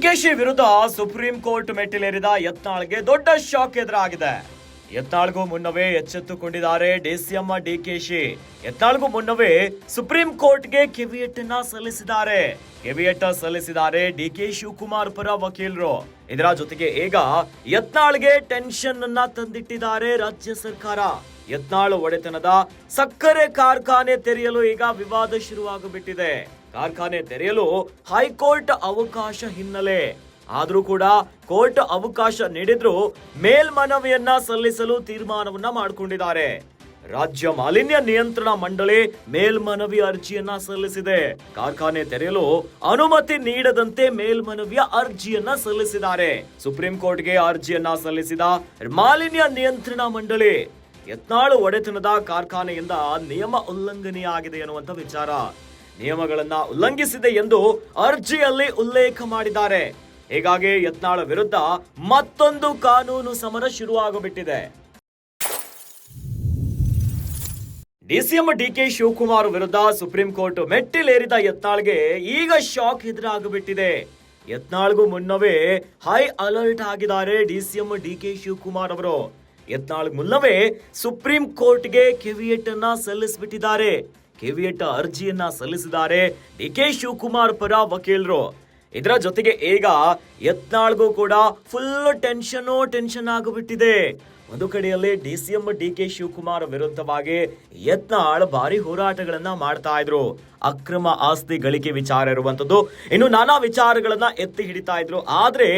ಡಿಕೆಶಿ ವಿರುದ್ಧ supreme court ಮೆಟ್ಟಿಲೇರಿದ ಯತ್ನಾಳ್ಗೆ ದೊಡ್ಡ shock ಎದುರಾಗಿದೆ. ಯತ್ನಾಳ್ಗೂ ಮುನ್ನವೇ ಎಚ್ಚೆತ್ತುಕೊಂಡಿದ್ದಾರೆ ಡಿಸಿಎಂ ಡಿಕೆಶಿ. ಯತ್ನಾಳ್ಗೂ ಮುನ್ನವೇ ಸುಪ್ರೀಂ ಕೋರ್ಟ್ಗೆ ಕೆವಿಯಟ್ಟನ್ನ ಸಲ್ಲಿಸಿದ್ದಾರೆ ಡಿಕೆ ಶಿವಕುಮಾರ್ ಪರ ವಕೀಲರು. ಇದರ ಜೊತೆಗೆ ಈಗ ಯತ್ನಾಳ್ಗೆ ಟೆನ್ಷನ್ ಅನ್ನ ತಂದಿಟ್ಟಿದ್ದಾರೆ ರಾಜ್ಯ ಸರ್ಕಾರ. ಯತ್ನಾಳ್ ಒಡೆತನದ ಸಕ್ಕರೆ ಕಾರ್ಖಾನೆ ತೆರೆಯಲು ಈಗ ವಿವಾದ ಶುರುವಾಗುಬಿಟ್ಟಿದೆ. ಕಾರ್ಖಾನೆ ತೆರೆಯಲು ಹೈಕೋರ್ಟ್ ಅವಕಾಶ ಹಿನ್ನೆಲೆ ಆದ್ರೂ ಕೂಡ ಕೋರ್ಟ್ ಅವಕಾಶ ನೀಡಿದ್ರು ಮೇಲ್ಮನವಿಯನ್ನ ಸಲ್ಲಿಸಲು ತೀರ್ಮಾನವನ್ನ ಮಾಡಿಕೊಂಡಿದ್ದಾರೆ. ರಾಜ್ಯ ಮಾಲಿನ್ಯ ನಿಯಂತ್ರಣ ಮಂಡಳಿ ಮೇಲ್ಮನವಿ ಅರ್ಜಿಯನ್ನ ಸಲ್ಲಿಸಿದೆ. ಕಾರ್ಖಾನೆ ತೆರೆಯಲು ಅನುಮತಿ ನೀಡದಂತೆ ಮೇಲ್ಮನವಿಯ ಅರ್ಜಿಯನ್ನ ಸಲ್ಲಿಸಿದ್ದಾರೆ. ಸುಪ್ರೀಂ ಕೋರ್ಟ್ಗೆ ಅರ್ಜಿಯನ್ನ ಸಲ್ಲಿಸಿದ ಮಾಲಿನ್ಯ ನಿಯಂತ್ರಣ ಮಂಡಳಿ ಯತ್ನಾಳ್ ಒಡೆತನದ ಕಾರ್ಖಾನೆಯಿಂದ ನಿಯಮ ಉಲ್ಲಂಘನೆಯಾಗಿದೆ ಎನ್ನುವಂತ ವಿಚಾರ, ನಿಯಮಗಳನ್ನ ಉಲ್ಲಂಘಿಸಿದೆ ಎಂದು ಅರ್ಜಿಯಲ್ಲಿ ಉಲ್ಲೇಖ ಮಾಡಿದ್ದಾರೆ. ಹೀಗಾಗಿ ಯತ್ನಾಳ್ ವಿರುದ್ಧ ಮತ್ತೊಂದು ಕಾನೂನು ಸಮರ ಶುರುವಾಗುಬಿಟ್ಟಿದೆ. ಡಿಸಿಎಂ ಡಿಕೆ ಶಿವಕುಮಾರ್ ವಿರುದ್ಧ ಸುಪ್ರೀಂ ಕೋರ್ಟ್ ಮೆಟ್ಟಿಲೇರಿದ ಯತ್ನಾಳ್ಗೆ ಈಗ ಶಾಕ್ ಎದುರಾಗುಬಿಟ್ಟಿದೆ. ಯತ್ನಾಳ್ಗೂ ಮುನ್ನವೇ ಹೈ ಅಲರ್ಟ್ ಆಗಿದ್ದಾರೆ ಡಿಸಿಎಂ ಡಿಕೆ ಶಿವಕುಮಾರ್ ಅವರು. ಯತ್ನಾಳ್ ಮುನ್ನವೇ ಸುಪ್ರೀಂ ಕೋರ್ಟ್ಗೆ ಕೆವಿಯಟ್ ಅನ್ನ ಸಲ್ಲಿಸಿಬಿಟ್ಟಿದ್ದಾರೆ. ಕೆವಿಯಟ್ ಅರ್ಜಿಯನ್ನ ಸಲ್ಲಿಸಿದ್ದಾರೆ ಡಿಕೆ ಶಿವಕುಮಾರ್ ಪರ ವಕೀಲರು. ಇದರ ಜೊತೆಗೆ ಈಗ ಯತ್ನಾಳ್ಗೂ ಕೂಡ ಫುಲ್ ಟೆನ್ಷನ್ ಆಗಿಬಿಟ್ಟಿದೆ. ಒಂದು ಕಡೆಯಲ್ಲಿ ಡಿಸಿಎಂ ಡಿಕೆ ಶಿವಕುಮಾರ್ ವಿರುದ್ಧವಾಗಿ ಯತ್ನಾಳ್ ಭಾರಿ ಹೋರಾಟಗಳನ್ನ ಮಾಡ್ತಾ ಇದ್ರು. ಅಕ್ರಮ ಆಸ್ತಿ ಗಳಿಕೆ ವಿಚಾರ ಇರುವಂತದ್ದು, ಇನ್ನು ನಾನಾ ವಿಚಾರಗಳನ್ನ ಎತ್ತಿ ಹಿಡಿತಾ ಇದ್ರು. ಆದ್ರೆ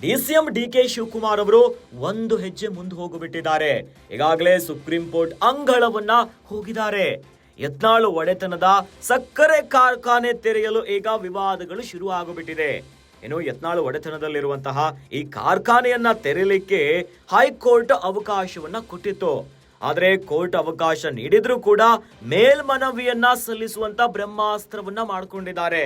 ಡಿಸಿಎಂ ಡಿಕೆ ಶಿವಕುಮಾರ್ ಅವರು ಒಂದು ಹೆಜ್ಜೆ ಮುಂದೆ ಹೋಗಿಬಿಟ್ಟಿದ್ದಾರೆ. ಈಗಾಗಲೇ ಸುಪ್ರೀಂ ಕೋರ್ಟ್ ಅಂಗಳವನ್ನ ಹೋಗಿದ್ದಾರೆ. ಯತ್ನಾಳ್ ಒಡೆತನದ ಸಕ್ಕರೆ ಕಾರ್ಖಾನೆ ತೆರೆಯಲು ಈಗ ವಿವಾದಗಳು ಶುರು ಆಗಿಬಿಟ್ಟಿದೆ. ಇನ್ನು ಯತ್ನಾಳ್ ಒಡೆತನದಲ್ಲಿರುವಂತಹ ಈ ಕಾರ್ಖಾನೆಯನ್ನ ತೆರೆಯಲಿಕ್ಕೆ ಹೈಕೋರ್ಟ್ ಅವಕಾಶವನ್ನ ಕೊಟ್ಟಿತ್ತು. ಆದ್ರೆ ಕೋರ್ಟ್ ಅವಕಾಶ ನೀಡಿದ್ರೂ ಕೂಡ ಮೇಲ್ಮನವಿಯನ್ನ ಸಲ್ಲಿಸುವಂತ ಬ್ರಹ್ಮಾಸ್ತ್ರವನ್ನ ಮಾಡಿಕೊಂಡಿದ್ದಾರೆ.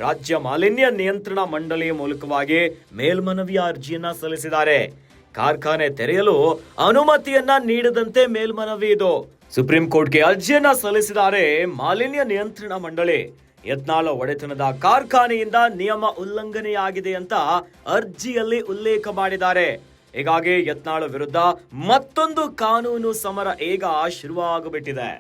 ರಾಜ್ಯ ಮಾಲಿನ್ಯ ನಿಯಂತ್ರಣ ಮಂಡಳಿಯ ಮೂಲಕವಾಗಿ ಮೇಲ್ಮನವಿಯ ಅರ್ಜಿಯನ್ನ ಸಲ್ಲಿಸಿದ್ದಾರೆ. ಕಾರ್ಖಾನೆ ತೆರೆಯಲು ಅನುಮತಿಯನ್ನ ನೀಡದಂತೆ ಮೇಲ್ಮನವಿ ಇದು. ಸುಪ್ರೀಂ ಕೋರ್ಟ್ಗೆ ಅರ್ಜಿಯನ್ನ ಸಲ್ಲಿಸಿದ್ದಾರೆ ಮಾಲಿನ್ಯ ನಿಯಂತ್ರಣ ಮಂಡಳಿ. ಯತ್ನಾಳ್ ಒಡೆತನದ ಕಾರ್ಖಾನೆಯಿಂದ ನಿಯಮ ಉಲ್ಲಂಘನೆಯಾಗಿದೆ ಅಂತ ಅರ್ಜಿಯಲ್ಲಿ ಉಲ್ಲೇಖ ಮಾಡಿದ್ದಾರೆ. ಹೀಗಾಗಿ ಯತ್ನಾಳ್ ವಿರುದ್ಧ ಮತ್ತೊಂದು ಕಾನೂನು ಸಮರ ಈಗ ಶುರುವಾಗುಬಿಟ್ಟಿದೆ.